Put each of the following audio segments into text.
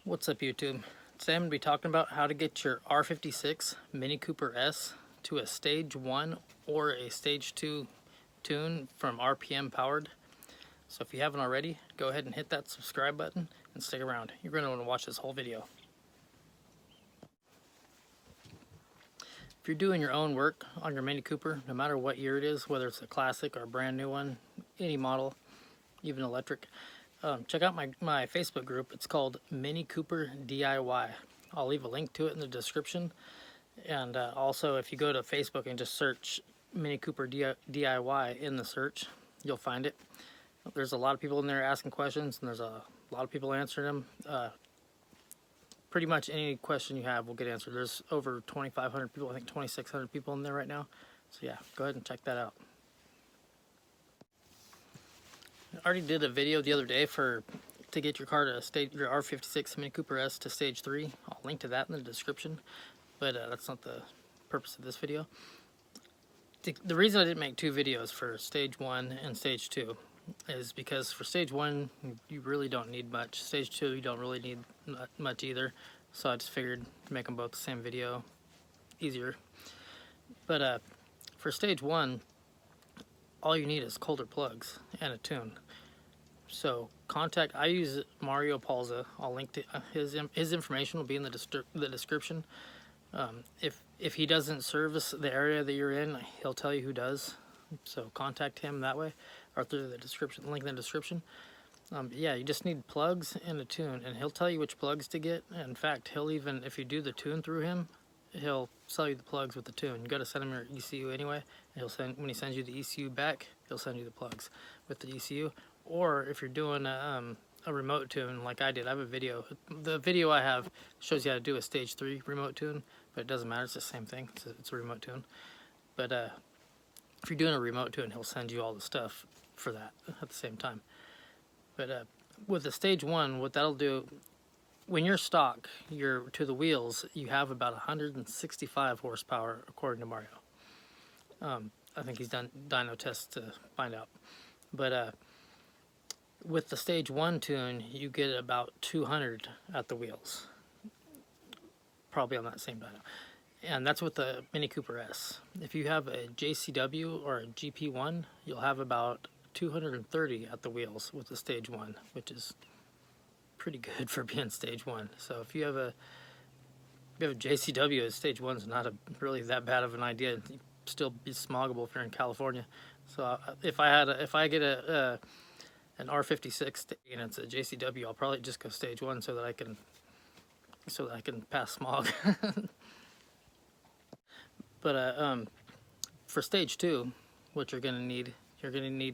What's up, YouTube? Today I'm going to be talking about how to get your R56 Mini Cooper S to a stage 1 or a stage 2 tune from RPM powered. So if you haven't already, go ahead and hit that subscribe button and stick around. You're going to want to watch this whole video. If you're doing your own work on your Mini Cooper, no matter what year it is, whether it's a classic or a brand new one, any model, even electric, check out my Facebook group. It's called Mini Cooper DIY. I'll leave a link to it in the description. And also, if you go to Facebook and just search Mini Cooper DIY in the search, you'll find it. There's a lot of people in there asking questions, and there's a lot of people answering them. Pretty much any question you have will get answered. There's over 2,500 people, I think 2,600 people in there right now. So yeah, go ahead and check that out. I already did a video the other day to get your car to your R56 Mini Cooper S to stage 3. I'll link to that in the description, but that's not the purpose of this video. The reason I didn't make two videos for stage 1 and stage 2 is because for stage 1 you really don't need much. Stage 2 you don't really need much either, so I just figured to make them both the same video easier. But for stage 1, all you need is colder plugs and a tune. So I use Mario Palza. I'll link to his information will be in the description. If he doesn't service the area that you're in, he'll tell you who does. So contact him that way, or through the description, link in the description. Yeah, you just need plugs and a tune, and he'll tell you which plugs to get. In fact, he'll even, if you do the tune through him, he'll sell you the plugs with the tune. You got to send him your ECU anyway. When he sends you the ECU back, he'll send you the plugs with the ECU. Or if you're doing a remote tune like I did, I have a video. The video I have shows you how to do a stage 3 remote tune, but it doesn't matter. It's the same thing. It's a remote tune. But if you're doing a remote tune, he'll send you all the stuff for that at the same time. But with the stage 1, what that'll do, when you're stock, to the wheels, you have about 165 horsepower, according to Mario. I think he's done dyno tests to find out. But with the stage 1 tune, you get about 200 at the wheels, probably on that same dyno. And that's with the Mini Cooper S. If you have a JCW or a GP1, you'll have about 230 at the wheels with the stage 1, which is pretty good for being stage 1. So if you have a JCW, stage 1 is not really that bad of an idea. It'd still be smoggable if you're in California. So if I get an R56 and it's a JCW, I'll probably just go stage 1 so that I can pass smog. But for stage 2, what you're gonna need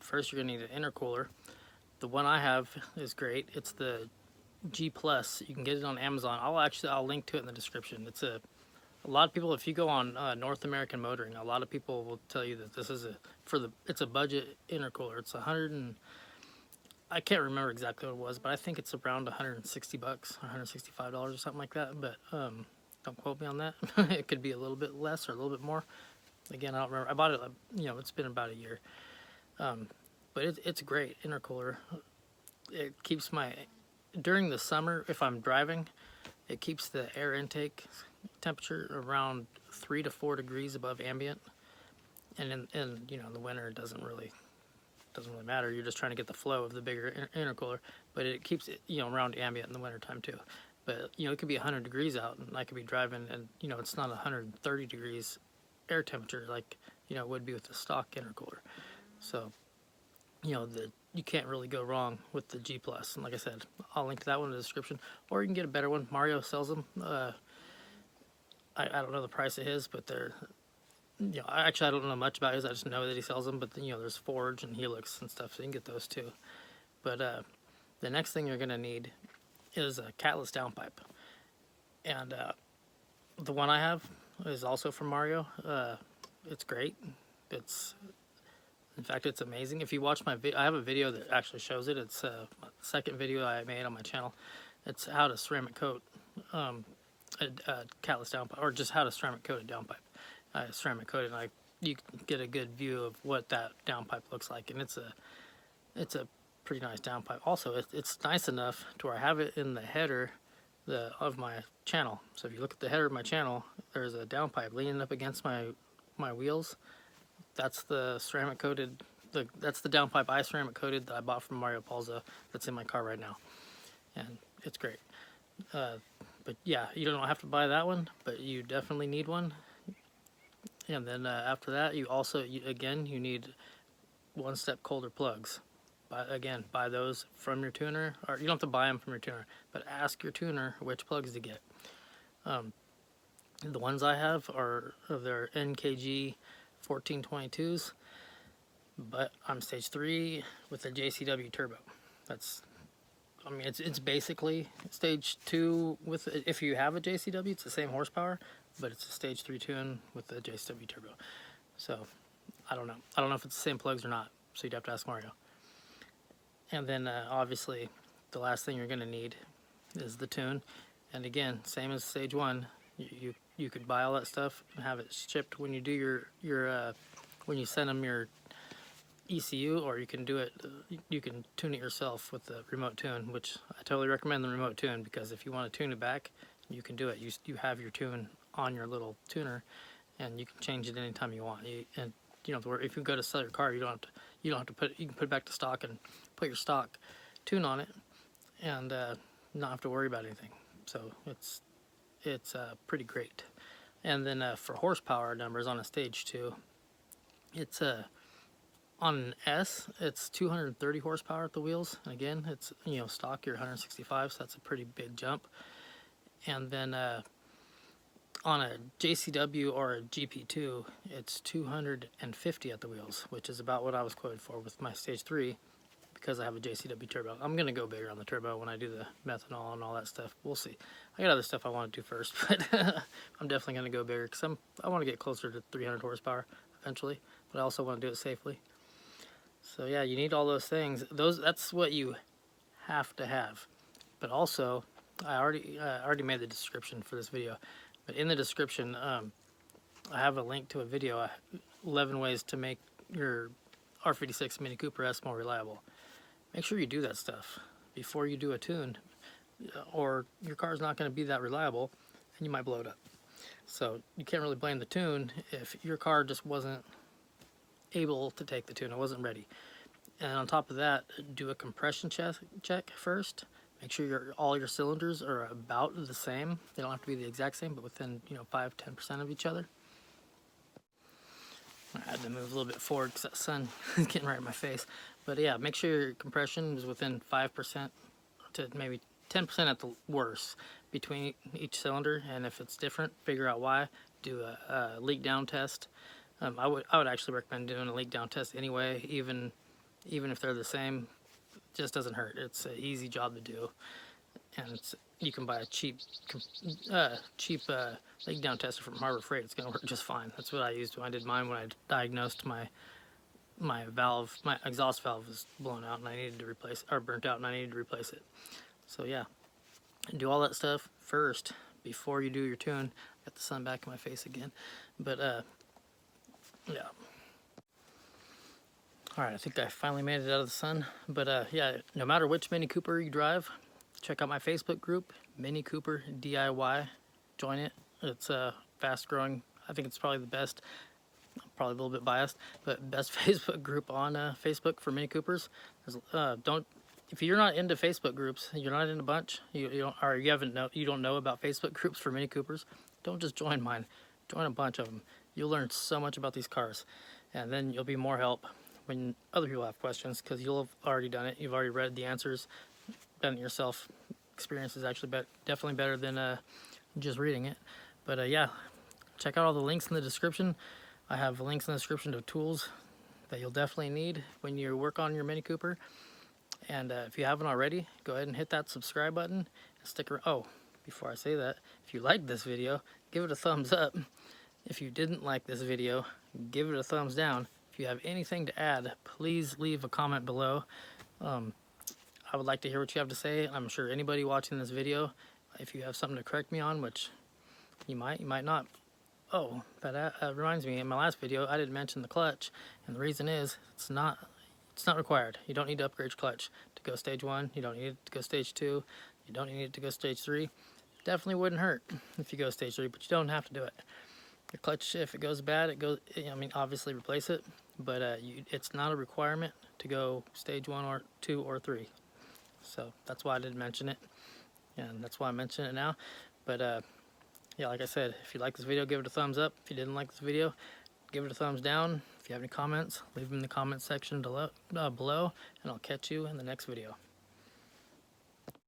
first, you're gonna need an intercooler. The one I have is great. It's the G Plus. You can get it on Amazon. I'll link to it in the description. It's a lot of people, if you go on North American Motoring, a lot of people will tell you that this is it's a budget intercooler. It's I can't remember exactly what it was, but I think it's around 160 bucks, $165 or something like that. But don't quote me on that. It could be a little bit less or a little bit more. Again, I don't remember. I bought it, it's been about a year. But it's a great intercooler. It keeps during the summer, if I'm driving, it keeps the air intake temperature around 3 to 4 degrees above ambient. And in the winter, it doesn't really matter. You're just trying to get the flow of the bigger intercooler, but it keeps it around ambient in the winter time too. But it could be 100 degrees out, and I could be driving, and it's not 130 degrees air temperature like it would be with the stock intercooler. So you can't really go wrong with the G Plus. And like I said, I'll link to that one in the description, or you can get a better one. Mario sells them. I don't know the price of his, but they're actually I don't know much about his. I just know that he sells them. But there's Forge and Helix and stuff, so you can get those too. But the next thing you're gonna need is a catless downpipe, and the one I have is also from Mario. It's great. In fact, it's amazing. If you watch my video, I have a video that actually shows it. It's the second video I made on my channel. It's how to ceramic coat a catless downpipe, or just how to ceramic coat a downpipe. I ceramic coated, and you can get a good view of what that downpipe looks like, and it's a pretty nice downpipe. Also, it's nice enough to where I have it in the header of my channel. So if you look at the header of my channel, there's a downpipe leaning up against my wheels. That's the ceramic coated. That's the downpipe I ceramic coated that I bought from Mario Palza. That's in my car right now, and it's great. But yeah, you don't have to buy that one, but you definitely need one. And then after that, you need one-step colder plugs. Buy those from your tuner, or you don't have to buy them from your tuner, but ask your tuner which plugs to get. The ones I have are their NKG 1422s, but I'm stage 3 with a JCW turbo. It's basically stage 2 with, if you have a JCW, it's the same horsepower, but it's a stage 3 tune with the JCW turbo. So I don't know if it's the same plugs or not, so you'd have to ask Mario. And then obviously the last thing you're going to need is the tune. And again, same as stage 1, you could buy all that stuff and have it shipped when you do your when you send them your ECU, or you can tune it yourself with the remote tune, which I totally recommend the remote tune, because if you want to tune it back, you can do it. You have your tune on your little tuner, and you can change it anytime you want. And you don't have to worry. If you go to sell your car, you can put it back to stock and put your stock tune on it, and not have to worry about anything. So it's pretty great. And then for horsepower numbers on a stage 2, it's on an S, it's 230 horsepower at the wheels. And again, it's stock, you're 165, so that's a pretty big jump. And then on a JCW or a GP2, it's 250 at the wheels, which is about what I was quoted for with my stage 3, because I have a JCW turbo. I'm going to go bigger on the turbo when I do the methanol and all that stuff. We'll see. I got other stuff I want to do first, but I'm definitely going to go bigger, because I want to get closer to 300 horsepower eventually, but I also want to do it safely. So yeah, you need all those things. That's what you have to have. But also, I already made the description for this video. But in the description, I have a link to a video, 11 ways to make your R56 Mini Cooper S more reliable. Make sure you do that stuff before you do a tune, or your car's not going to be that reliable, and you might blow it up. So you can't really blame the tune if your car just wasn't able to take the tune. It wasn't ready. And on top of that, do a compression check first. Make sure all your cylinders are about the same. They don't have to be the exact same, but within 5-10% of each other. I had to move a little bit forward because that sun is getting right in my face. But yeah, make sure your compression is within 5% to maybe 10% at the worst between each cylinder. And if it's different, figure out why. Do a leak down test. I would actually recommend doing a leak down test anyway, even if they're the same. It just doesn't hurt. It's an easy job to do, and you can buy a cheap leak down tester from Harbor Freight. It's going to work just fine. That's what I used when I did mine, when I diagnosed my exhaust valve was blown out and I needed to replace, or burnt out, and I needed to replace it. So yeah, do all that stuff first before you do your tune. Got the sun back in my face again, but yeah. Alright, I think I finally made it out of the sun. But yeah, no matter which Mini Cooper you drive, check out my Facebook group, Mini Cooper DIY. Join it. It's fast growing. I think it's probably the best, probably a little bit biased, but best Facebook group on Facebook for Mini Coopers. If you're not into Facebook groups, you're not in a bunch, you don't know about Facebook groups for Mini Coopers, don't just join mine. Join a bunch of them. You'll learn so much about these cars, and then you'll be more help when other people have questions, because you'll have already done it. You've already read the answers, done it yourself. Experience is actually definitely better than just reading it. But yeah, check out all the links in the description. I have links in the description to tools that you'll definitely need when you work on your Mini Cooper. And if you haven't already, go ahead and hit that subscribe button and stick around. Oh, before I say that, if you liked this video, give it a thumbs up. If you didn't like this video, give it a thumbs down. If you have anything to add, please leave a comment below. I would like to hear what you have to say. I'm sure anybody watching this video, if you have something to correct me on, which you might not. Oh, that reminds me, in my last video, I didn't mention the clutch, and the reason is it's not required. You don't need to upgrade your clutch to go stage 1. You don't need it to go stage 2. You don't need it to go stage 3. Definitely wouldn't hurt if you go stage 3, but you don't have to do it. Your clutch, if it goes bad, it goes. I mean, obviously replace it, but it's not a requirement to go stage 1 or 2 or 3. So that's why I didn't mention it, and that's why I mention it now. But yeah, like I said, if you like this video, give it a thumbs up. If you didn't like this video, give it a thumbs down. If you have any comments, leave them in the comment section below, and I'll catch you in the next video.